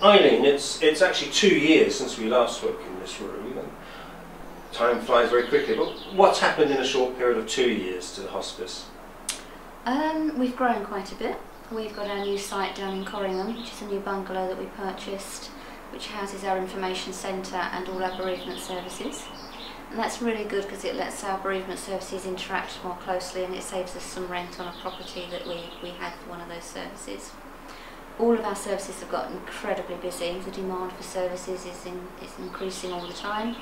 Eileen, it's actually 2 years since we last spoke in this room, and time flies very quickly, but what's happened in a short period of 2 years to the hospice? We've grown quite a bit. We've got our new site down in Corringham, which is a new bungalow that we purchased, which houses our information centre and all our bereavement services. And that's really good because it lets our bereavement services interact more closely, and it saves us some rent on a property that we had for one of those services. All of our services have got incredibly busy. The demand for services is increasing all the time.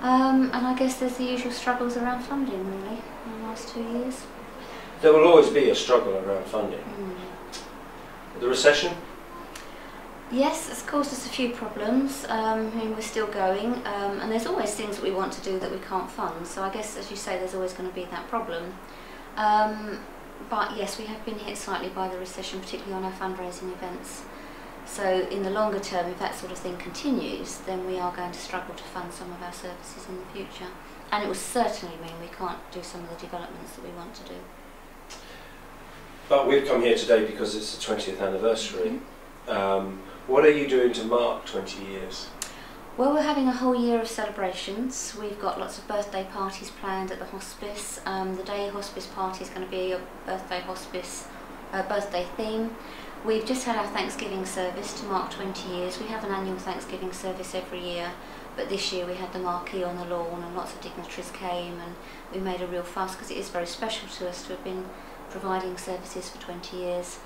And I guess there's the usual struggles around funding, really, in the last 2 years. There will always be a struggle around funding. The recession? Yes, it's caused us a few problems. We're still going, and there's always things that we want to do that we can't fund. So I guess, as you say, there's always going to be that problem. But yes, we have been hit slightly by the recession, particularly on our fundraising events. So in the longer term, if that sort of thing continues, then we are going to struggle to fund some of our services in the future. And it will certainly mean we can't do some of the developments that we want to do. But we've come here today because it's the 20th anniversary. What are you doing to mark 20 years? Well, we're having a whole year of celebrations. We've got lots of birthday parties planned at the hospice. The day hospice party is going to be a birthday theme. We've just had our Thanksgiving service to mark 20 years. We have an annual Thanksgiving service every year, but this year we had the marquee on the lawn and lots of dignitaries came, and we made a real fuss because it is very special to us to have been providing services for 20 years.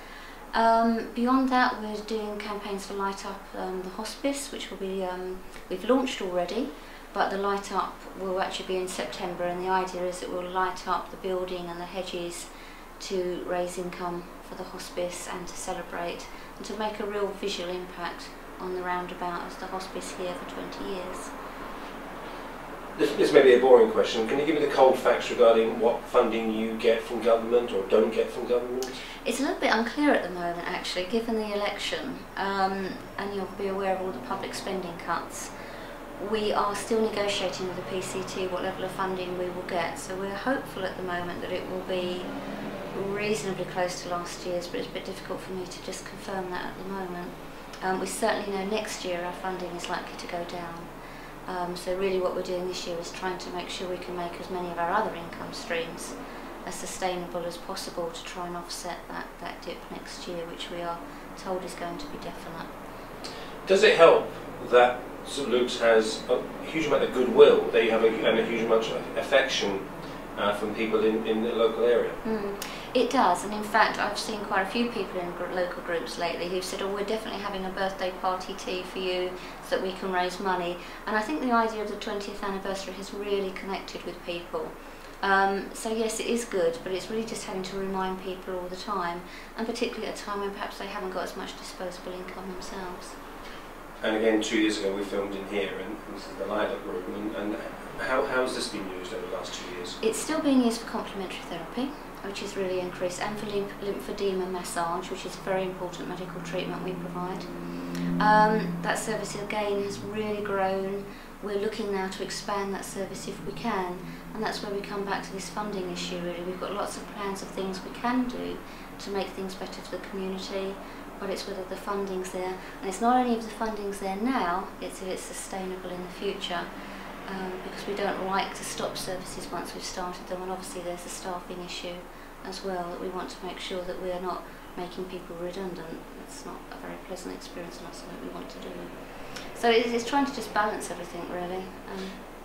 Beyond that, we're doing campaigns for Light Up the Hospice, which will be, we've launched already, but the Light Up will actually be in September, and the idea is it will light up the building and the hedges to raise income for the hospice and to celebrate and to make a real visual impact on the roundabout as the hospice here for 20 years. This may be a boring question. Can you give me the cold facts regarding what funding you get from government or don't get from government? It's a little bit unclear at the moment, actually, given the election, and you'll be aware of all the public spending cuts. We are still negotiating with the PCT what level of funding we will get, so we're hopeful at the moment that it will be reasonably close to last year's, but it's a bit difficult for me to just confirm that at the moment. We certainly know next year our funding is likely to go down. So really what we're doing this year is trying to make sure we can make as many of our other income streams as sustainable as possible to try and offset that dip next year, which we are told is going to be definite. Does it help that St Luke's has a huge amount of goodwill, that you have a huge amount of affection from people in the local area? It does, and in fact I've seen quite a few people in local groups lately who've said, oh, we're definitely having a birthday party tea for you so that we can raise money. And I think the idea of the 20th anniversary has really connected with people. So yes, it is good, but it's really just having to remind people all the time, and particularly at a time when perhaps they haven't got as much disposable income themselves. And again, 2 years ago we filmed in here, and this is the lilac room, and how has this been used over the last 2 years? It's still being used for complementary therapy, which is really increased, and for lymphedema massage, which is a very important medical treatment we provide. That service again has really grown. We're looking now to expand that service if we can, and that's where we come back to this funding issue really. We've got lots of plans of things we can do to make things better for the community, but it's whether the funding's there. And it's not only if the funding's there now, it's if it's sustainable in the future. Because we don't like to stop services once we've started them, and obviously there's a staffing issue as well, that we want to make sure that we are not making people redundant. It's not a very pleasant experience and not something we want to do. So it's trying to just balance everything really.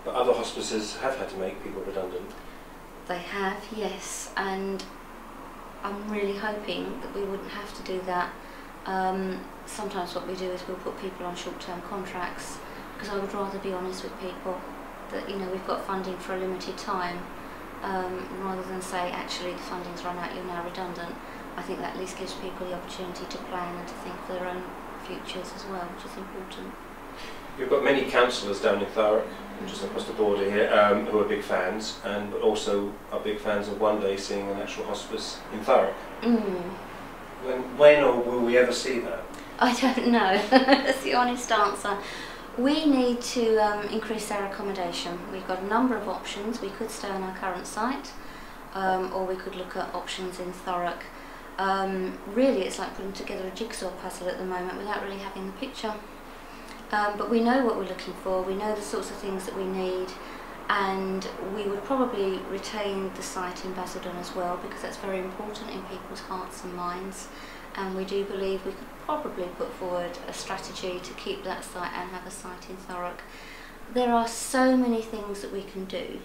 But other hospices have had to make people redundant. They have, yes, and I'm really hoping that we wouldn't have to do that. Sometimes what we do is we'll put people on short-term contracts, because I would rather be honest with people that, you know, we've got funding for a limited time, rather than say actually the funding's run out, you're now redundant. I think that at least gives people the opportunity to plan and to think for their own futures as well, which is important. You've got many councillors down in Thurrock, just across the border here, who are big fans, but also are big fans of one day seeing an actual hospice in Thurrock. When or will we ever see that? I don't know. That's the honest answer. We need to increase our accommodation. We've got a number of options. We could stay on our current site, or we could look at options in Thurrock. Really it's like putting together a jigsaw puzzle at the moment without really having the picture. But we know what we're looking for, we know the sorts of things that we need, and we would probably retain the site in Basildon as well, because that's very important in people's hearts and minds, and we do believe we could probably put forward a strategy to keep that site and have a site in Thurrock. There are so many things that we can do.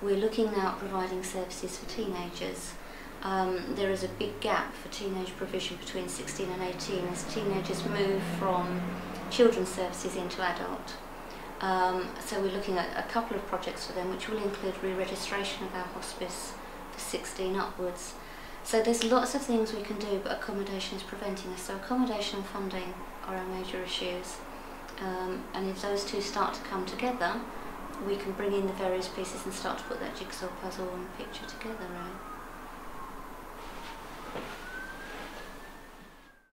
We're looking now at providing services for teenagers. There is a big gap for teenage provision between 16 and 18 as teenagers move from children's services into adult. So we're looking at a couple of projects for them, which will include re-registration of our hospice for 16 upwards. So there's lots of things we can do, but accommodation is preventing us. So accommodation and funding are our major issues. And if those two start to come together, we can bring in the various pieces and start to put that jigsaw puzzle and picture together, right?